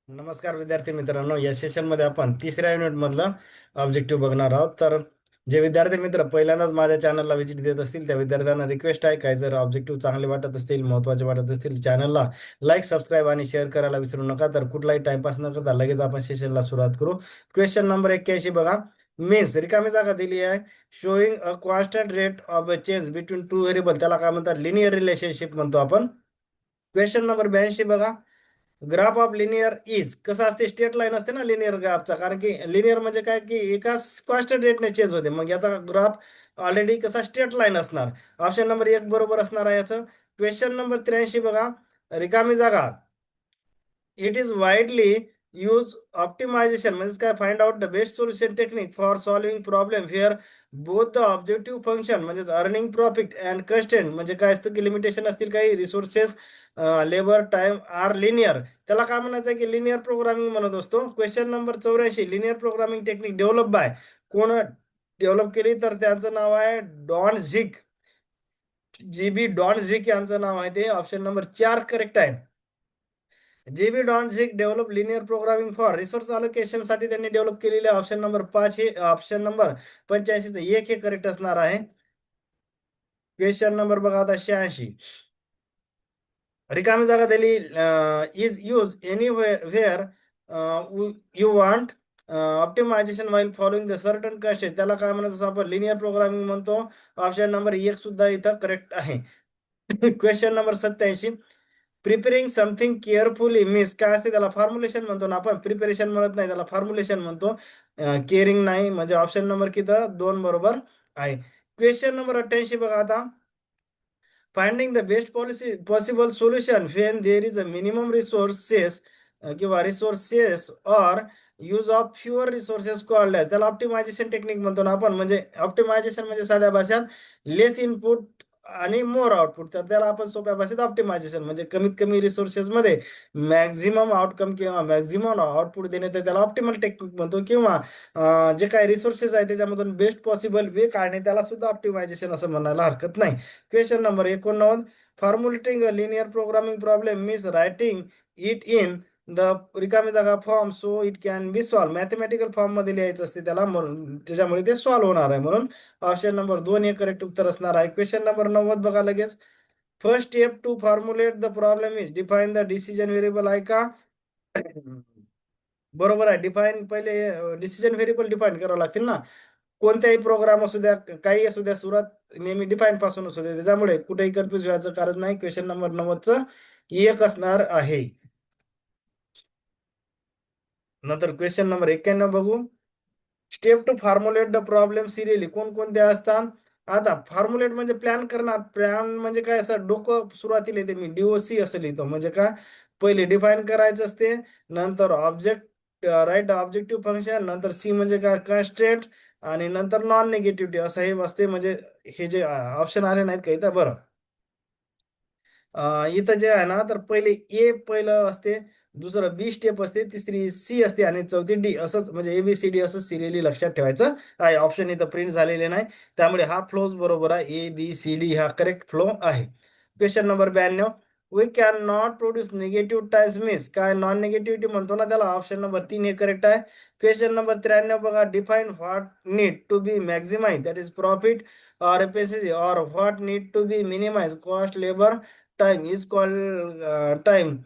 नमस्कार विद्यार्थी मित्रांनो, या सेशनमध्ये आपण तिसऱ्या युनिट मधलं ऑब्जेक्टिव्ह बघणार आहोत. तर जे विद्यार्थी मित्र पहिल्यांदाच माझ्या चॅनलला व्हिजिट देत असतील त्या विद्यार्थ्यांना रिक्वेस्ट आहे, काय जर ऑब्जेक्टिव्ह चांगले वाटत असतील, महत्त्वाचे वाटत असतील, चॅनलला लाईक, सबस्क्राईब आणि शेअर करायला विसरू नका. तर कुठलाही टाइमपास न करता लगेच आपण सेशनला सुरुवात करू. क्वेश्चन नंबर 81 बघा. मीन्स रिकामी जागा दिली आहे. Showing a constant rate of a change between two variable, त्याला काय म्हणतात? लिनियर रिलेशनशिप म्हणतो आपण. क्वेश्चन नंबर 82 बघा. ग्राफ ऑफ लिनियर इज कसं असते? स्ट्रेट लाईन असते ना लिनियर ग्राफचा, कारण की लिनियर म्हणजे काय की एकाच कॉन्स्टंट रेटने चेंज होते. मग याचा ग्राफ ऑलरेडी कसा स्ट्रेट लाईन असणार. ऑप्शन नंबर 1 बरोबर असणार आहे याचं. क्वेश्चन नंबर 83 बघा. रिकामी जागा. It is widely use optimization म्हणजे काय? Find out the best solution technique for solving problem here both the objective function म्हणजे अर्निंग प्रॉफिट अँड कन्स्टेंट म्हणजे काय असतं की लिमिटेशन असतील काही resources, labour, time are linear. त्याला काय म्हणायचं आहे की लिनियर प्रोग्रामिंग म्हणत असतो. Question number 84. Linear programming technique develop by कोण डेव्हलप केली? तर त्यांचं नाव आहे डॉन झिक. जीबी डॉन झिक यांचं नाव आहे ते. ऑप्शन नंबर 4 करेक्ट आहे. GB Dantzig develop linear programming for resource allocation साठी त्यांनी डेव्हलप केलेले. ऑप्शन नंबर 5 हे ऑप्शन नंबर 85 एक हे करेक्ट असणार आहे. क्वेश्चन नंबर बघा आता 86. रिकामी जागा दिली. Is use anywhere you want optimization while following the certain constraint, त्याला काय म्हणतो आपण? लिनियर प्रोग्रामिंग म्हणतो. ऑप्शन नंबर 1 सुद्धा इथं करेक्ट आहे. Question number 87. Preparing something carefully means काय असते? त्याला फॉर्म्युलेशन म्हणतो ना आपण. प्रिपरेशन म्हणत नाही, त्याला फॉर्म्युलेशन म्हणतो. केअरिंग नाही. म्हणजे ऑप्शन नंबर किती? 2 बरोबर आहे. क्वेश्चन नंबर 88 बघा आता. Finding the best policy possible solution when there is a minimum resources किंवा resources or use of fewer resources called as, त्याला ऑप्टिमायझेशन टेक्निक म्हणतो ना आपण. म्हणजे ऑप्टिमायझेशन म्हणजे साध्या भाषेत लेस इनपुट आणि मोर आउटपुट. तर त्याला आपण सोप्या भाषेत ऑप्टिमायझेशन म्हणजे कमीत कमी रिसोर्सेस मध्ये मॅक्झिमम आउटकम किंवा मॅक्झिमम आउटपुट देणे, तर त्याला ऑप्टिमल टेक्निक म्हणतो. किंवा जे काही रिसोर्सेस आहे त्याच्यामधून बेस्ट पॉसिबल वे काढणे, त्याला सुद्धा ऑप्टिमायझेशन असं म्हणायला हरकत नाही. Question number 89. Formulating a linear programming problem means writing it in the रिकामी जागा form so it can be solve. Mathematical form मध्ये लिहायचं असते त्याला, म्हणून त्याच्यामुळे ते सॉल्व्ह होणार आहे. म्हणून ऑप्शन नंबर 2 हे करेक्ट उत्तर असणार आहे. क्वेश्चन नंबर 90 बघा लगेच. First step to formulate the problem is define the decision variable आहे का? बरोबर आहे. डिफाईन पहिले डिसिजन व्हेरिएबल डिफाईन करावं लागतील ना. कोणत्याही प्रोग्राम असू द्या, काही असू द्या, सुरुवात नेहमी डिफाईन पासून असू द्या. त्याच्यामुळे कुठेही कन्फ्युज व्हायचं कारण नाही. क्वेश्चन नंबर 90चं एक असणार आहे. नंतर क्वेश्चन नंबर 91 बघू. Step to formulate the problem serially कोणकोणते असतात? आता फॉर्म्युलेट म्हणजे प्लॅन करणार. प्लॅन म्हणजे काय? असं डोकं सुरुवातीला येते, मी डीओसी असं लिहितो. म्हणजे काय? पहिले डिफाईन करायचं असते, नंतर ऑब्जेक्ट राईट ऑब्जेक्टिव्ह फंक्शन, नंतर सी म्हणजे काय? कन्स्ट्रेंट, आणि नंतर नॉन निगेटिव्हिटी असं हे असते. म्हणजे हे जे ऑप्शन आले नाहीत का इथं? बरं, इथं जे आहे ना, तर पहिले ए पहिलं असते, दुसरं बी स्टेप असते, तिसरी सी असते आणि चौथी डी. असंच म्हणजे ABCD असं सिरियली लक्षात ठेवायचं आहे. ऑप्शन इथं प्रिंट झालेले नाही, त्यामुळे हा फ्लोज बरोबर आहे. ABCD हा करेक्ट फ्लो आहे. Question number 92. We can not produce negative times means काय? नॉन निगेटिव्हिटी म्हणतो ना त्याला. ऑप्शन नंबर 3 हे करेक्ट आहे. क्वेश्चन नंबर 93 बघा. Define what need to be maximize that is profit और एफिशियन्सी और what need to be minimize cost, labour, time is called time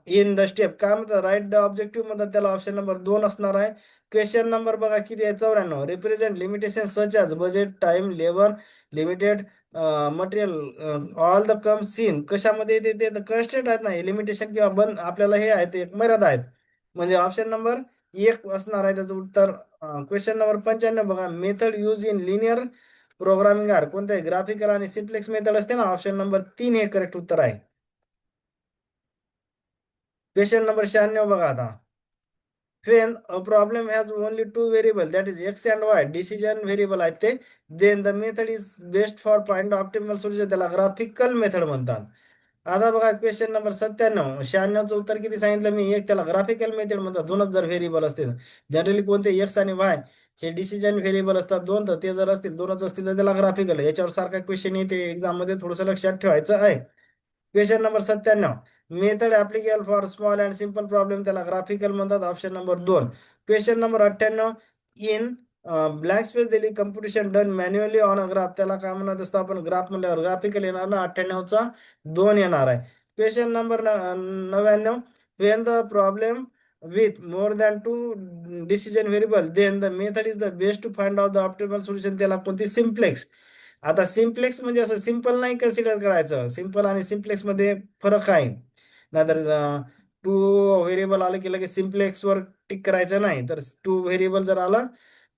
in the step. काय म्हणतात? राईट द ऑब्जेक्टिव्ह म्हणतात त्याला. Option number 2 असणार आहे. Question number बघा किती आहे? 94. Represent limitation such as budget, time, labour, limited, material, all the कम सीन. कशामध्ये येते ते? कन्स्टेंट आहेत ना, लिमिटेशन किंवा बंद आपल्याला हे आहेत, एक मर्यादा आहेत. म्हणजे ऑप्शन नंबर 1 असणार आहे त्याचं उत्तर. क्वेश्चन नंबर 95 बघा. Method use in linear programming are कोणते? ग्राफिकल आणि सिम्प्लेक्स मेथड असते ना. ऑप्शन नंबर 3 हे करेक्ट उत्तर आहे. क्वेश्चन नंबर 96 बघा आता. When a problem has only two variable that is x and y decision variable आहेत ते, then the method is best for find optimal solution, त्याला ग्राफिकल मेथड म्हणतात. आता बघा क्वेश्चन नंबर 97. 96चं उत्तर किती सांगितलं मी? एक. त्याला ग्राफिकल मेथड म्हणतात. दोनच जर व्हेरिएबल असतील, जनरली कोणते एक्स आणि वाय हे डिसिजन व्हेरिएबल असतात दोन, तर ते जर असतील दोनच असतील तर त्याला ग्राफिकल. याच्यावर सारखा क्वेश्चन येते एक्झाम मध्ये, थोडंसं लक्षात ठेवायचं आहे. Question number 97. Method applicable for small and simple problem त्याला ग्राफिकल म्हणतात, option number 2. Question number 98, in blank space दिली, computation done manually on a graph, त्याला काय म्हणत असतं आपण, ग्राफ म्हणल्यावर ग्राफिकल येणार ना, 98चा 2 येणार आहे. Question number 99, Wien the problem with more than two decision variable then the method is the best to find out the optimal solution, त्याला कोणती, सिम्प्लेक्स. आता सिम्प्लेक्स म्हणजे असं सिम्पल नाही कन्सिडर करायचं, सिम्पल आणि सिम्प्लेक्स मध्ये फरक आहे. नाहीतर टू व्हेरिएबल आलं की लगेच सिम्प्लेक्स वर टिक करायचं नाही, तर टू व्हेरिएबल जर आला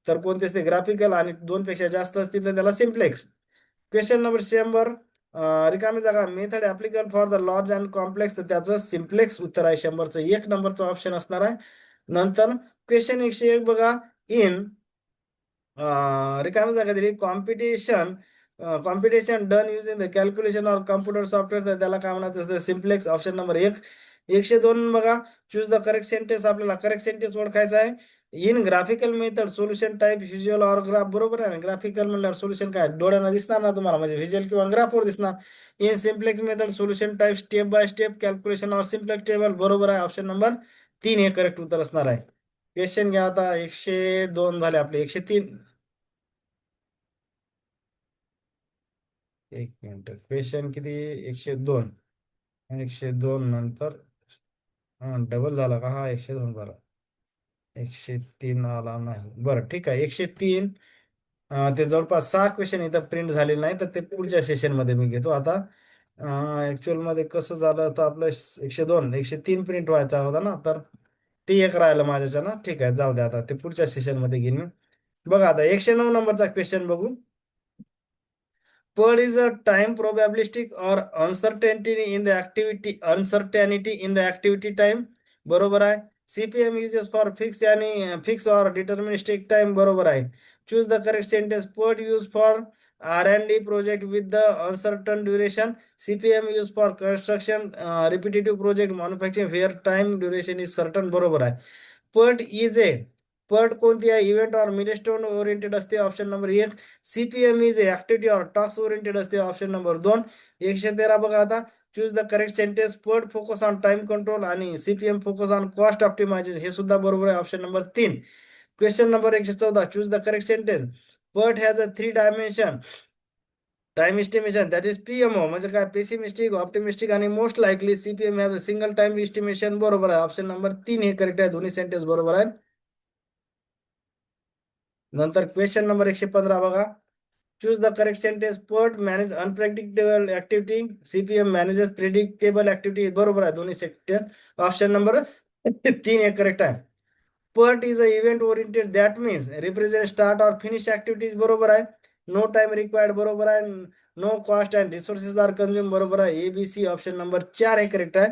तर कोणतेच ते ग्राफिकल आणि 2 पेक्षा जास्त असतील तर त्याला सिम्प्लेक्स. क्वेश्चन नंबर 100, रिकामी जागा, method applicable for the large and complex, तर त्याचं सिम्प्लेक्स उत्तर आहे, 100चं 1 नंबरचा ऑप्शन असणार आहे. नंतर क्वेश्चन 101 बघा, इन रिकामी जागा दिली, competition done using the calculation or computer software, तर त्याला काय म्हणायचं असतं, सिम्प्लेक्स, ऑप्शन नंबर 1. 102 बघा, चूज द करेक्ट सेंटेन्स, आपल्याला करेक्ट सेंटेन्स ओळखायचा आहे. In graphical method solution type visual or graph, बरोबर आहे. ग्राफिकल म्हणल्यावर सोल्युशन काय डोळ्यांना दिसणार ना तुम्हाला, म्हणजे व्हिज्युअल किंवा ग्राफवर दिसणार. In simplex method solution type step by step calculation or simplex table, बरोबर आहे, ऑप्शन नंबर 3 हे करेक्ट उत्तर असणार आहे. क्वेश्चन घ्या आता, 102 झाले आपले, 103. एक मिनिट, क्वेश्चन किती, 102. 102 नंतर डबल झाला का, हा 102 बरं, 103 आला नाही, बरं ठीक आहे. 103, ते जवळपास 6 क्वेश्चन इथं प्रिंट झालेले नाही, तर ते पुढच्या सेशन मध्ये मी घेतो. आता ऍक्च्युअल मध्ये कसं झालं तर आपलं 102 103 प्रिंट व्हायचा होता ना, तर ते एक राहिलं माझ्याच्या ना, ठीक आहे, जाऊ द्या, आता ते पुढच्या सेशन मध्ये घेईन मी. बघा आता 109 नंबरचा क्वेश्चन बघू. PERD is a time probabilistic or uncertainty in the activity time, बरोबर आहे. CPM uses for fix आणि फिक्स or deterministic time, बरोबर आहे. Choose the correct sentence. PERD used for R&D project with the uncertain duration. CPM used for construction repetitive project manufacturing where time duration is certain, बरोबर आहे. PERD is a PERD कोणती आहे, event or milestone oriented असते, option number 1. CPM is activity or task oriented असते, option number 2. 113 बघा आता, choose the correct sentence. PERD focus on time control आणि CPM focus on cost optimization, हे सुद्धा बरोबर आहे, option number 3. Question number 114, choose the correct sentence. PERD has a 3 dimension time estimation, that is PMO, म्हणजे काय, pessimistic, optimistic आणि most likely. CPM has a single time estimation, बरोबर आहे, option number 3 हे करेक्ट आहे, दोन्ही सेंटेन्स बरोबर आहेत. नंतर क्वेश्चन नंबर 115 बघा, choose the correct sentence. PERD manage unpredictable activity, CPM manages predictable activity, बरोबर आहे, दोन्ही सेंटेन्स, ऑप्शन नंबर 3 हे करेक्ट आहे. PERT is a event oriented, that means represent start or finish activities, बरोबर आहे. नो टाइम रिक्वायर्ड, बरोबर आहे. No cost and resources are consume, बरोबर आहे, ABC, ऑप्शन नंबर 4 हे करेक्ट आहे.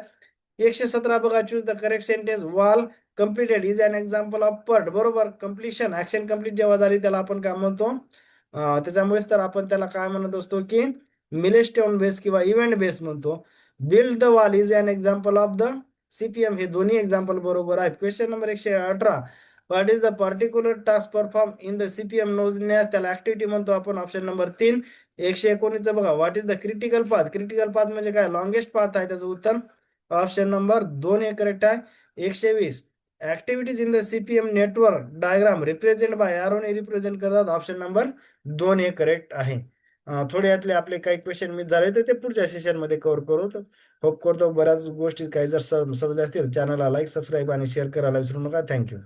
117 बघा, choose the correct sentence. Wall completed is an example of PERT, बरोबर. कम्प्लिशन, ऍक्शन कम्प्लीट जेव्हा झाली त्याला आपण काय म्हणतो, त्याच्यामुळेच तर आपण त्याला काय म्हणत असतो की मिलेस्टोन बेस किंवा इव्हेंट बेस म्हणतो. Build the wall is an example of the CPM, हे दोन्ही एक्झाम्पल बरोबर आहेत. Question number 118, what is the particular task perform in the CPM नोजण्यास, त्याला ऍक्टिव्हिटी म्हणतो आपण, ऑप्शन नंबर 3. 119 बघा, what is the critical path. Critical path म्हणजे काय, लॉंगेस्ट पाथ आहे, त्याचं उत्तर ऑप्शन नंबर 2 हे करेक्ट आहे. 120, activities in the CPM network diagram represent by एरोने रिप्रेझेंट करतात, ऑप्शन नंबर 2 हे करेक्ट आहे. थोडे यातले आपले काही क्वेश्चन मिस झाले तर ते पुढच्या सेशन मध्ये कव्हर करू. होप करतो बऱ्याच गोष्टी काही जर समजल्या असतील, चॅनलला लाईक, सबस्क्राईब आणि शेअर करायला विसरू नका. थँक्यू.